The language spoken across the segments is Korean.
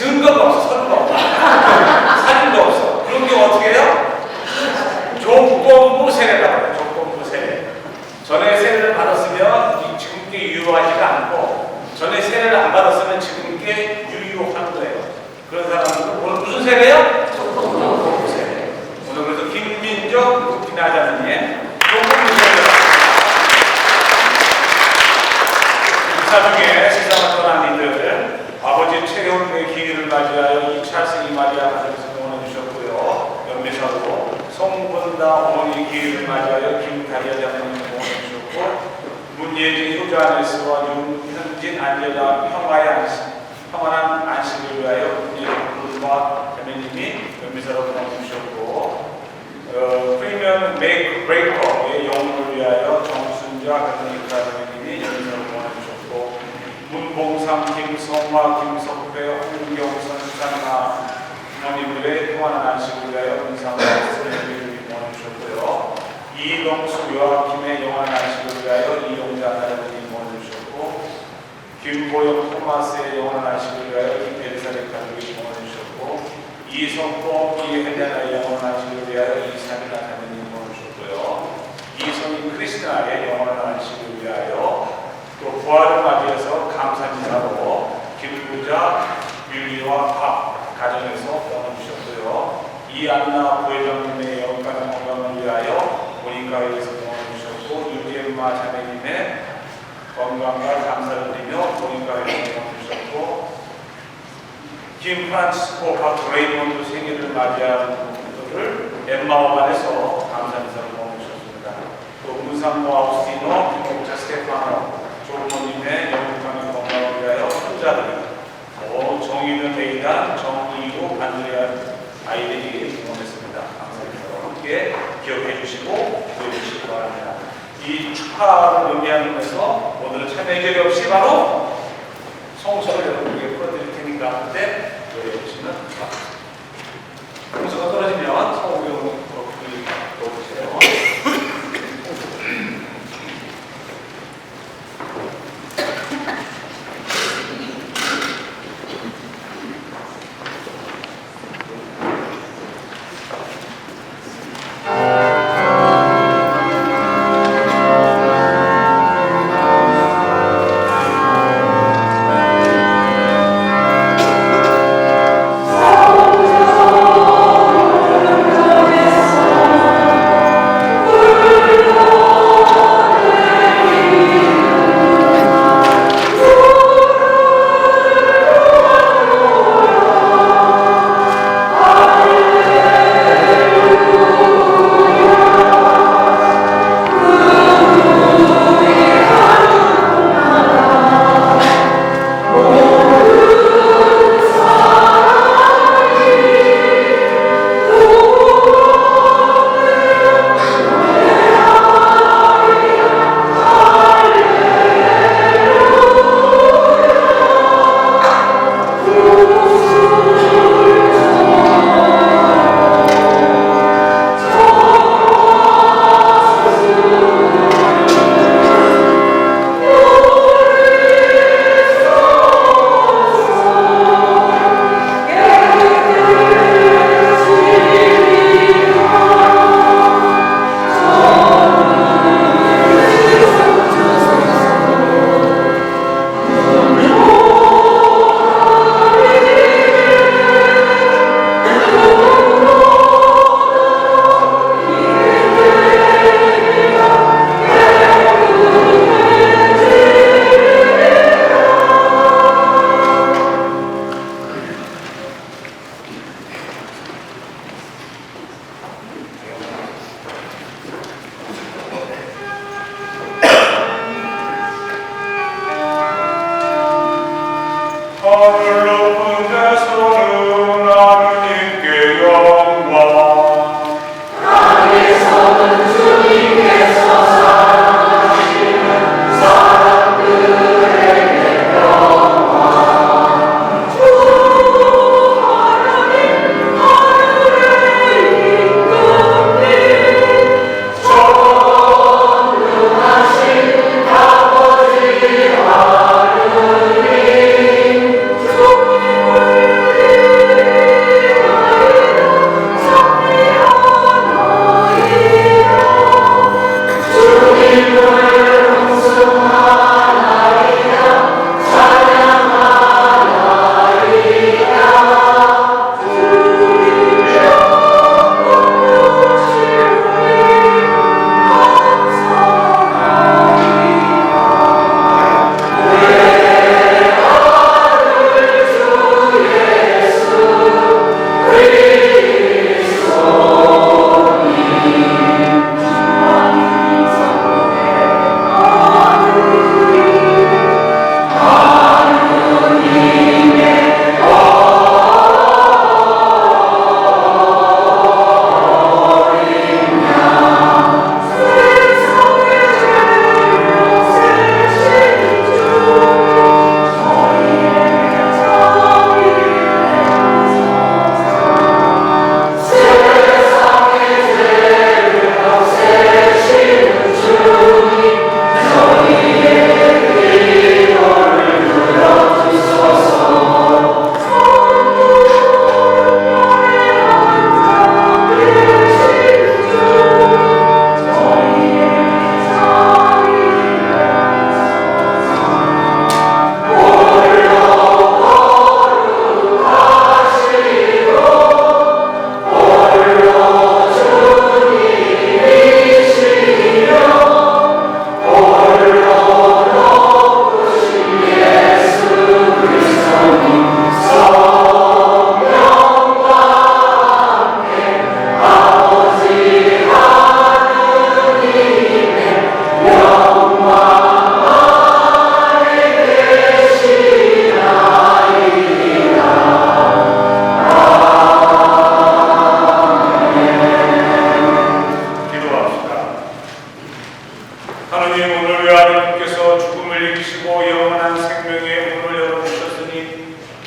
증거가 없어, 서류가 없어. 사진도 없어. 그런 게 어떻게 해요? 조건부 세례라고 해요. 조건부 세례. 전에 세례를 받았으면 지금 게 유효하지가 않고, 전에 세례를 안 받았으면 지금 게 유효한 거예요. 그런 사람들은 오늘 무슨 세례예요? 조건부 세례. 오늘 그래서 김민정 비나자님의 조건부 세례. 기사 중에 세상을 떠난 이들, 아버지 최경의 기회를 맞이하여 이 찰승이 마리아 가정에서 응원해 주셨고요. 연매사로 송본다 어머니 기회를 맞이하여 김다리아 장로님 응원해 주셨고, 문예진 효자네스와 윤현진 안재자 평안한 안식을 위하여 문예진과 자매님이 연매사로 응원해 주셨고, 프리미엄 브레이커의 영혼을 위하여 정순자 가톨릭 자매님이 연매사로 응원해 주셨고, 문봉상, 김성화, 김석배, 홍경선, 수산나 부모님들의 평안한 안식을 위하여 은상과 선생님을 응원해 주셨고요. 이동수, 요아킴의 영원한 안식을 위하여 이용자 하나님이 응원해 주셨고, 김보영, 토마스의 영원한 안식을 위하여 김베리사의 가족이 응원해 주셨고, 이성봉, 이혜자나의 영원한 안식을 위하여 이사미나 자매님이 응원해 주셨고요. 이성인 크리스나의 영원한 안식을 위하여, 또 부활을 맞이해서 감사인사로 김부자, 율리와 박 가정에서 응원해 주셨고요. 이안나 부회장님의 영가정 건강을 위하여 본인가에서 응원해 주셨고, 유리엠마 자매님의 건강과 감사를 드리며 본인가에서 응원해 주셨고, 김프란치스코 박레이몬드 생일을 맞이하는 분들을 엠마오반에서 감사인사를 응원해 주셨습니다. 또 문상모 아우스티노, 김옥자 스테파노, 조부모님의 영국강의 건강을 위하여 혼자들, 정의는 메이단, 정의로 반드레아 아이들이 응원했습니다. 감사합니다. 함께 기억해 주시고 기도해 주시기 바랍니다. 이 축하를 의미하면서 오늘은 참여절이 없이 바로 성서를 여러분에게 풀어드릴 테니까 그때 노래해 주시면 좋겠습니다. 성서가 떨어지면 성우용으로 넣어주세요.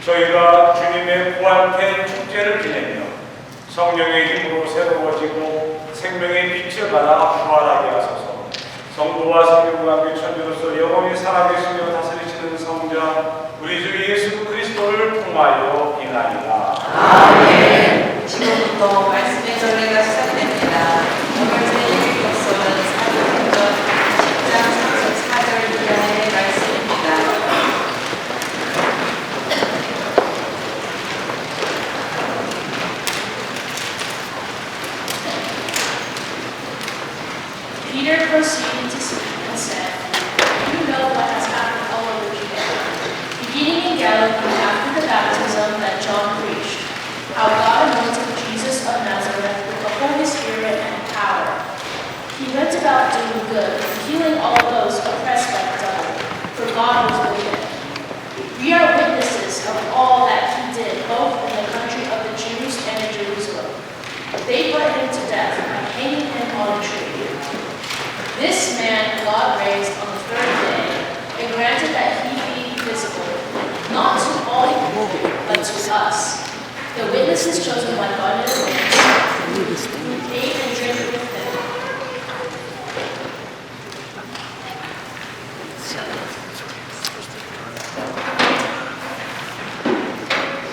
저희가 주님의 부활된 축제를 지내며 성령의 힘으로 새로워지고 생명의 빛을 받아 부활하게 하소서. 성부와 성령과 함께 천주로서 영원히 살아계시며 다스리시는 성자 우리 주 예수 그리스도를 통하여 비나이다. 아멘. 지금부터 말씀의 전례가 시작됩니다. 오늘 제1교서는 사도행전 10장 34절 이하의 말씀입니다. Peter proceeded to speak and said, "You know what has happened all over Judea, beginning in Galilee after the baptism that John preached, how God anointed Jesus of Nazareth with the Holy Spirit and power. He went about doing good and healing all those oppressed by the devil, for God was with him. We are witnesses of all that he did, both in the country of the Jews and in Jerusalem. They put him to death by hanging him on a tree. This man God raised on the third day, and granted that he be visible, not to all people, but to us, the witnesses chosen by God in advance, who ate and drank with him.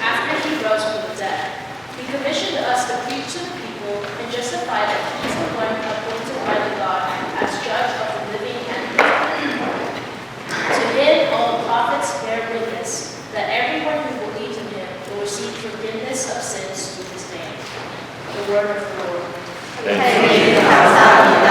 After he rose from the dead, he commissioned us to preach to the people and justify that he is the one appointed by the God as judge of the living and the dead. To him all the prophets bear witness that everyone who believes in him will receive forgiveness of sins through his name." The word of the Lord. 하나님 감사합니다.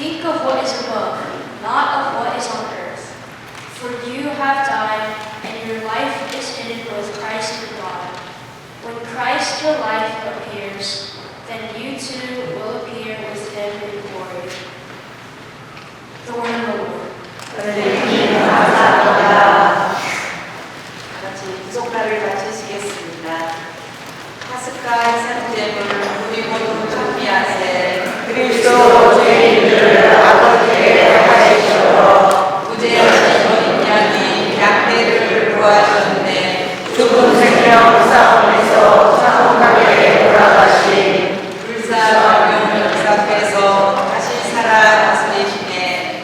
Think of what is above, not of what is on earth. For you have died, and your life is hidden with Christ in God. When Christ your life appears, then you too will appear with him in glory. The word of the Lord. 하나님 감사합니다. 같이 부속가를 마치시겠습니다. 파스카 희생제물 우리 모두 준비하세. 그리스도 죄인들을 아버지께 하시고 구제하신 어린 양이 양떼를 구하셨네. 죽은 생명 싸움에서 창업하게 돌아가신 불사병 역사께서 다시 살아 다스리시네.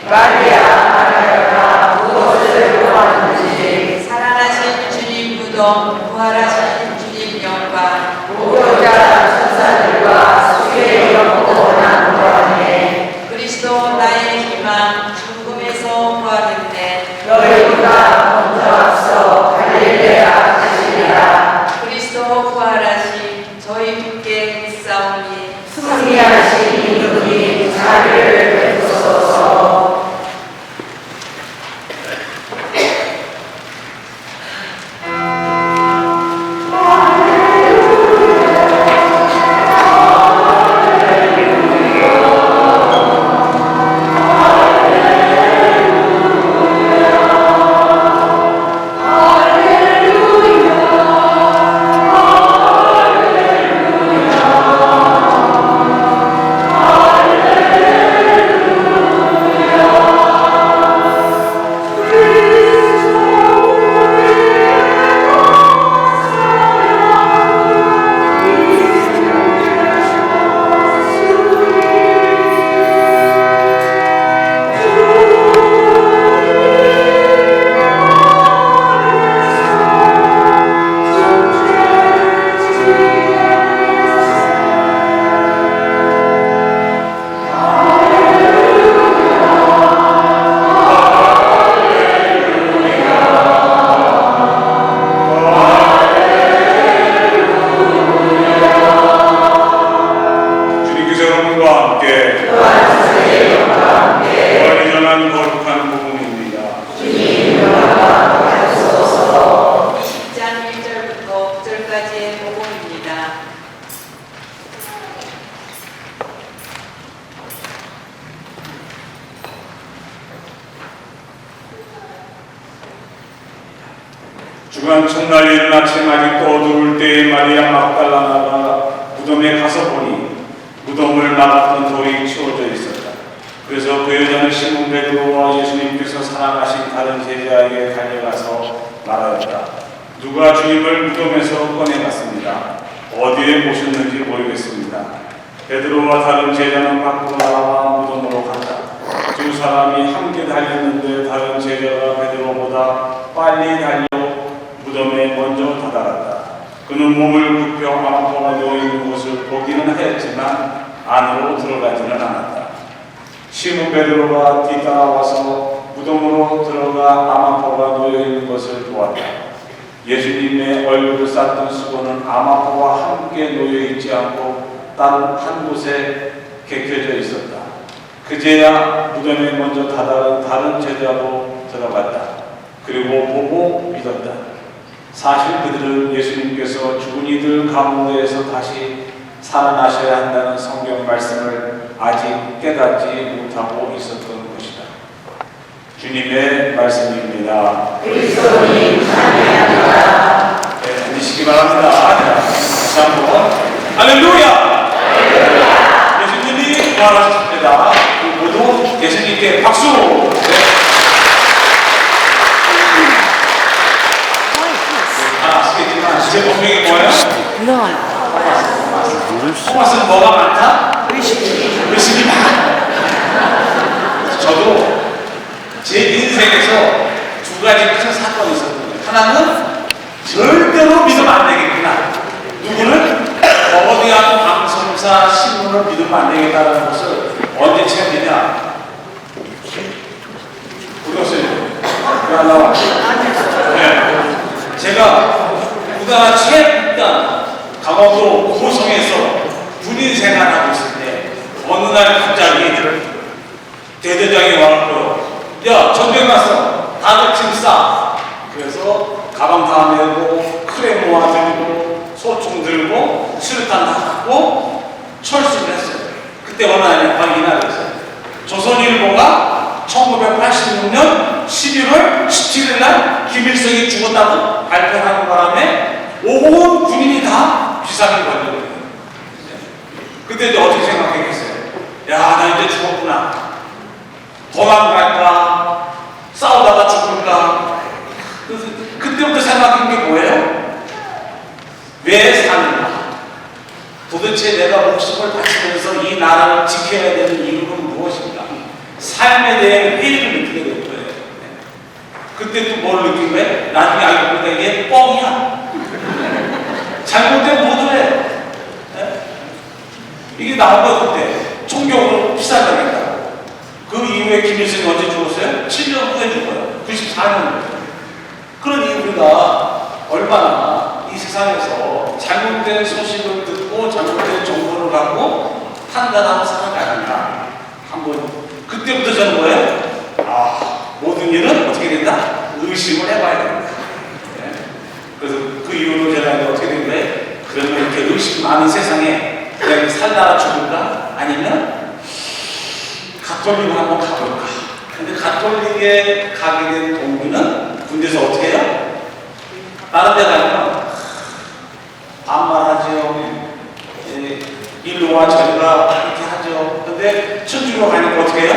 마리아 마라야가 무엇을 구하는지 살아나신 주님 무덤 부활하신 주님 영광 목표자 천사들과 수의 영고 나누어네. 그리스도 나의 희망 죽음에서 부활했네. 너희보다 먼저 앞서 갈릴레아 가시리라. 그리스도 부활하신 저희 주께 믿사오니 승리하신 이분이 자리를 베푸소서. 주간 첫날 이른 아침 아직 어두울 때에 마리아 막달라나가 무덤에 가서 보니 무덤을 막았던 돌이 치워져 있었다. 그래서 그 여자는 시몬 베드로와 예수님께서 살아가신 다른 제자에게 달려가서 말하였다. 누가 주님을 무덤에서 꺼내갔습니다. 어디에 모셨는지 모르겠습니다. 베드로와 다른 제자는 밖으로 나와 무덤으로 갔다. 두 사람이 함께 달렸는데 다른 제자가 베드로보다 빨리 달려 무덤에 먼저 다다랐다. 그는 몸을 굽혀 아마포가 놓여있는 곳을 보기는 하였지만 안으로 들어가지는 않았다. 시몬 베드로가 뒤따라와서 무덤으로 들어가 아마포가 놓여있는 것을 보았다. 예수님의 얼굴을 쌌던 수건은 아마포와 함께 놓여있지 않고 다른 한 곳에 개켜져 있었다. 그제야 무덤에 먼저 다다른 다른 제자도 들어갔다. 그리고 보고 믿었다. 사실 그들은 예수님께서 죽은 이들 가운데에서 다시 살아나셔야 한다는 성경 말씀을 아직 깨닫지 못하고 있었던 것이다. 주님의 말씀입니다. 그리스도님 찬양합니다. 네, 앉으시기 바랍니다. 다시 한번 할렐루야! 예수님이 부활하셨습니다. 모두 예수님께 박수! 네. 아시겠지만 제 본명이 뭐예요? 토마스는 뭐가 많다? 의식이 많아. 저도 제 인생에서 두 가지 큰 사건이 있었거든요. 하나는 절대로 믿으면 안 되겠구나. 누구는 거대한 방송사 신문을 믿으면 안 되겠다는 것을 언제 채웠느냐? 우리 교수님, 왜 안 나와? 네. 제가 우리나라 최북단 강원도 고성에서 군인 생활하고 있을 때 어느 날 갑자기 대대장이 와갖고 야 전쟁 났어 다들 짐 싸. 그래서 가방 다 메고 크레 모아 들고 소총 들고 수류탄 다 갖고 철수를 했어요. 그때 어느 날 방이나 그랬어요. 조선일보가 총 김일성이 죽었다고 발표하는 바람에 온 군인이 다 비상이 걸려요. 그때 이제 어떻게 생각했겠어요? 야, 나 이제 죽었구나. 도망갈까? 싸우다가 죽을까? 그래서 그때부터 생각한 게 뭐예요? 왜 사는가? 도대체 내가 목숨을 바치면서 이 나라를 지켜야 되는 이유는 무엇인가? 삶에 대해 회의를 느끼게 된 거예요. 그때 또 뭘 느낀 거예요? 나중에 알고 보니까 이게 뻥이야. 잘못된 모든 해. 이게 나온 거 그때 총격으로 피살당했다고. 그 이후에 김일성이 언제 죽었어요? 7년 후에 죽어요. 94년. 그러니 우리가 얼마나 이 세상에서 잘못된 소식을 듣고 잘못된 정보를 갖고 판단하고 살아가는가. 한번 그때부터 저는 뭐예요? 모든 일은 어떻게 된다? 의심을 해봐야 된다. 네? 그래서 그 이후로 제가 이제 어떻게 된 거예요? 그러면 이렇게 의심 많은 세상에 그냥 살다가 죽을까? 아니면 가톨릭을 한번 가볼까? 근데 가톨릭에 가게 된 동기는 군대에서 어떻게 해요? 다른 데 가면 반말하죠. 일로와 저리가 이렇게 하죠. 근데 천주교 가니까 어떻게 해요?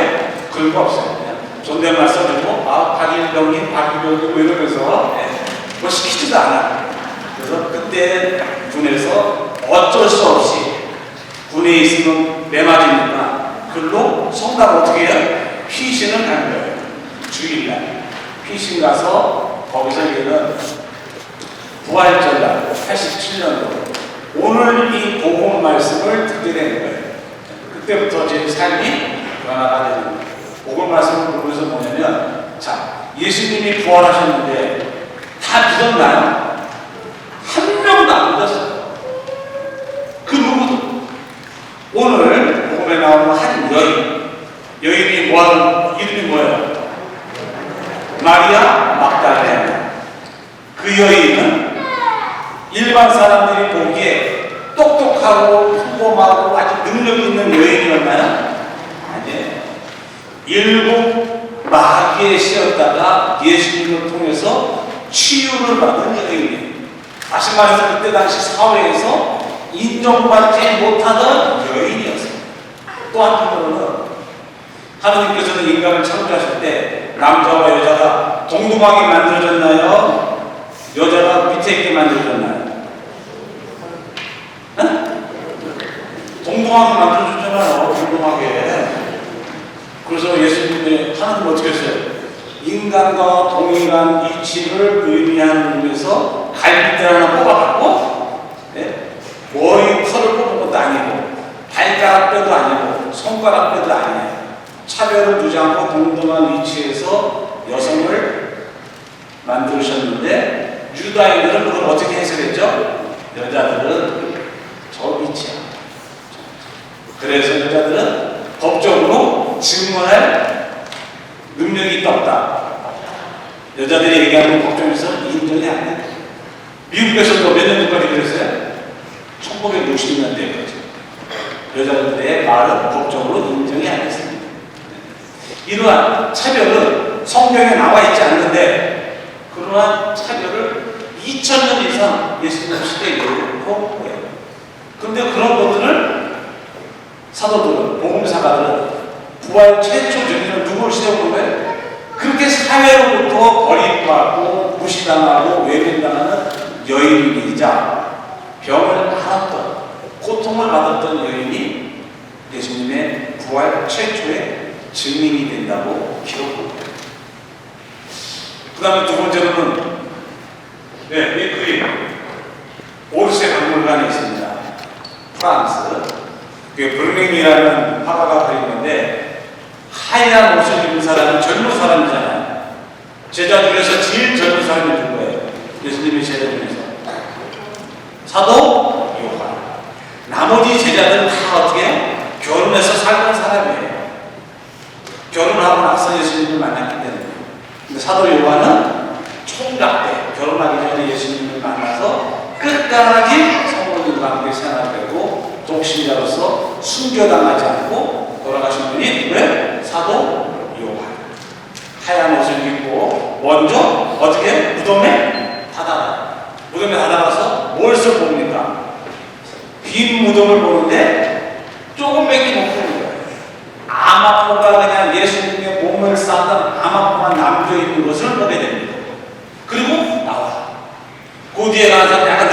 그런 거 없어요. 그냥 존댓말 써주고 박일병님, 박일병님 이러면서 뭐 시키지도 않아. 그래서 그때 군에서 어쩔 수 없이 군에 있으면 내 맞으니까 글로 성당 어떻게 해요? 피신을 가는 거예요. 주일날 피신 가서 거기서 얘는 부활절날 87년도 오늘 이 복음 말씀을 듣게 되는 거예요. 그때부터 제 삶이 변화가 되는 거예요. 복음 말씀을 보면서 뭐냐면, 자, 예수님이 부활하셨는데 다 믿었나요? 한 명도 안 믿었어요. 그 누구도. 오늘 복음에 나오는 한 여인이 뭐하는 이름이 뭐예요? 마리아 막달레나. 그 여인은 일반 사람들이 보기에 똑똑하고 평범하고 아주 능력 있는 여인이었나요? 아니에요. 7 마귀에 씌었다가 예수님을 통해서 치유를 받은 여인이에요. 다시 말해서 그때 당시 사회에서 인정받지 못하던 여인이었어요. 또 한편으로는 하느님께서는 인간을 창조하실 때 남자와 여자가 동등하게 만들어졌나요? 여자가 밑에 있게 만들어졌나요? 동등하게 만들어줬잖아요. 동등하게. 그래서 예수님이 하나님 어떻게 했어요? 인간과 동일한 이치를 의미하는 의미에서 갈비뼈 하나 뽑아갖고 머리 털을 뽑은 것도 아니고 발가락 뼈도 아니고 손가락 뼈도 아니에요. 차별을 두지 않고 동등한 위치에서 여성을 만들으셨는데 유다인들은 그걸 어떻게 해석했죠? 여자들은 저 위치야. 그래서 여자들은 법적으로 증언할 능력이 없다. 여자들이 얘기하는 법정에서 인정이 안 된다. 미국에서도 몇 년까지 그랬어요? 1960년대까지. 여자들의 말은 법적으로 인정이 안 됐습니다. 이러한 차별은 성경에 나와 있지 않는데 그러한 차별을 2000년 이상 예수님 시대에 이루고 있어요. 그런데 그런 것들을 사도들은, 복음사가들은 부활 최초 증인을 누구를 세우는 거예요? 그렇게 사회로부터 버림받고 무시당하고 외면당하는 여인이자 병을 앓았던, 고통을 받았던 여인이 예수님의 부활 최초의 증인이 된다고 기록합니다. 그 다음에 두 번째로는 이 그림 오르세 박물관에 있습니다. 프랑스 브르냉이라는 화가가 그린 건데 하얀 옷을 입은 사람은 젊은 사람이잖아요. 제자 중에서 제일 젊은 사람이 누구예요? 예수님의 제자 중에서 사도 요한. 나머지 제자들은 다 어떻게 해요? 결혼해서 살던 사람이에요. 결혼하고 나서 예수님을 만났기 때문에. 근데 사도 요한은 총각 때 결혼하기 전에 예수님을 만나서 끝까지 성도들과 함께 생활되고 독신자로서 순교당하지 않고 돌아가신 분이 누구예요? 사도 요한. 하얀 옷을 입고 먼저 어떻게 무덤에 다다가서 뭘 봅니까? 빈 무덤을 보는데 조금밖에 못 보는 거예요. 암암포가 그냥 예수님의 몸을 쌓던 암암포만 남겨있는 것을 보게 됩니다. 그리고 나와. 그 뒤에 가는 사람이 약간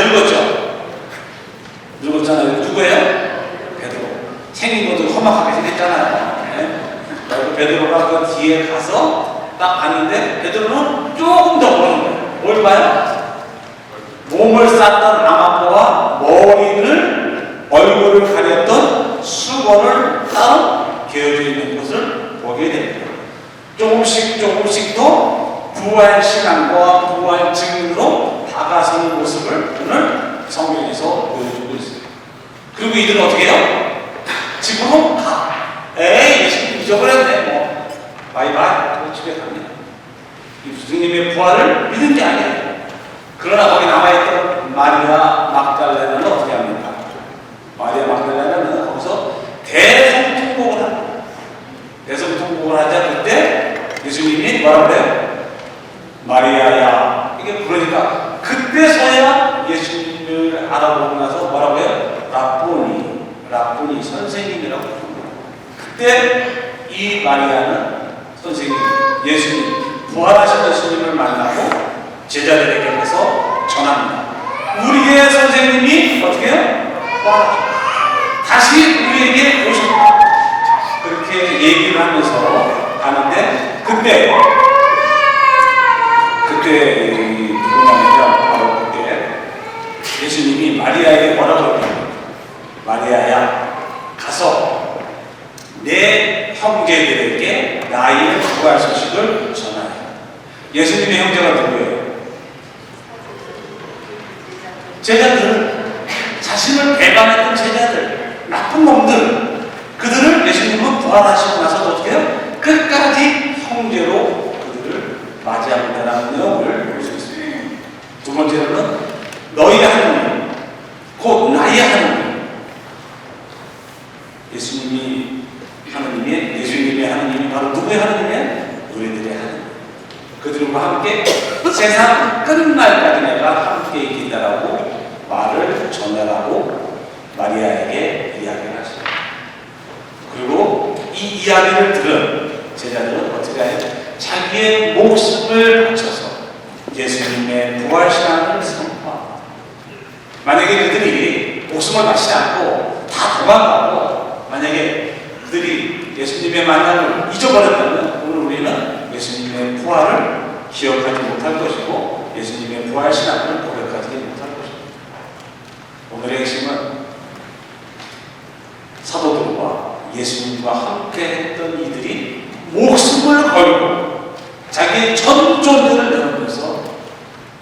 늙었잖아요. 누구예요? 베드로. 생긴 것도 험악하게 생겼잖아요. 네? 그리고 베드로가 그 뒤에 가서 딱 봤는데 베드로는 조금 더 보는 거예요. 뭘 봐요? 몸을 쌌던 암암포와 얼굴을 가렸던 수건을 따로 개어져 있는 것을 보게 됩니다. 조금씩 더 부활 신앙과 부활 증인으로 다가서는 모습을 오늘 성경에서 보여주고 있어요. 그리고 이들은 어떻게 해요? 집으로 가. 에이, 예수님 잊어버렸네. 뭐 바이바이. 집에 갑니다. 예수님의 부활을 믿은 게 아니에요. 그러나 거기 남아있던 마리아 막달레나는 어떻게 합니까? 마리아 막달레나는 거기서 대성통곡을 합니다. 대성통곡을 하자 그때 예수님이 뭐라고 그래요? 마리아야. 이게 그러니까 그때서야 예수님을 알아보고 나서 뭐라고 해요? 라보니 선생님이라고 부릅니다. 그때 이 마리아는 선생님, 예수님, 부활하신 예수님을 만나고 제자들에게 가서 전합니다. 우리의 선생님이 어떻게 해요? 다시 우리에게 오셨다. 그렇게 얘기를 하면서 가는데 그때 누구냐면요, 바로 그때 예수님이 마리아에게 뭐라고 했냐면, 마리아야, 가서 내 형제들에게 나의 부활 소식을 전하라. 예수님의 형제가 누구예요? 제자들, 자신을 배반했던 제자들, 나쁜 놈들, 그들을 예수님은 부활하시고 나서도 어떻게 해요? 끝까지 형제로 그들을 맞이합니다라는 내용을 볼 수 있습니다. 두 번째로는 너희 하느님, 곧 나의 하느님. 예수님의 하느님이 바로 누구의 하느님이에요? 우리들의 하느님. 그들과 함께 세상 끝날까지 내가 함께 있겠다라고 말을 전하라고 마리아에게 이야기를 하십니다. 그리고 이 이야기를 들은 제자들은 어떻게 해요? 자기의 목숨을 바쳐서 예수님의 부활신앙을 선포합니다. 만약에 그들이 목숨을 바치지 않고 다 도망가고 만약에 그들이 예수님의 만남을 잊어버렸다면 오늘 우리는 예수님의 부활을 기억하지 못할 것이고 예수님의 부활신앙을 고백하지 못할 것입니다. 오늘의 핵심은 사도들과 예수님과 함께 했던 이들이 목숨을 걸고 자기의 전 존재를 내놓으면서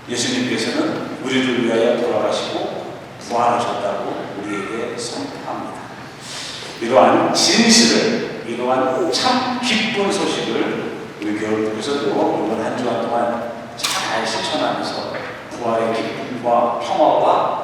예수님께서는 우리를 위하여 돌아가시고 부활하셨다고 우리에게 선포합니다. 이러한 진실을, 이러한 참 기쁜 소식을 우리 교회에서도 이번 한 주간 동안 잘 실천하면서 부활의 기쁨과 평화와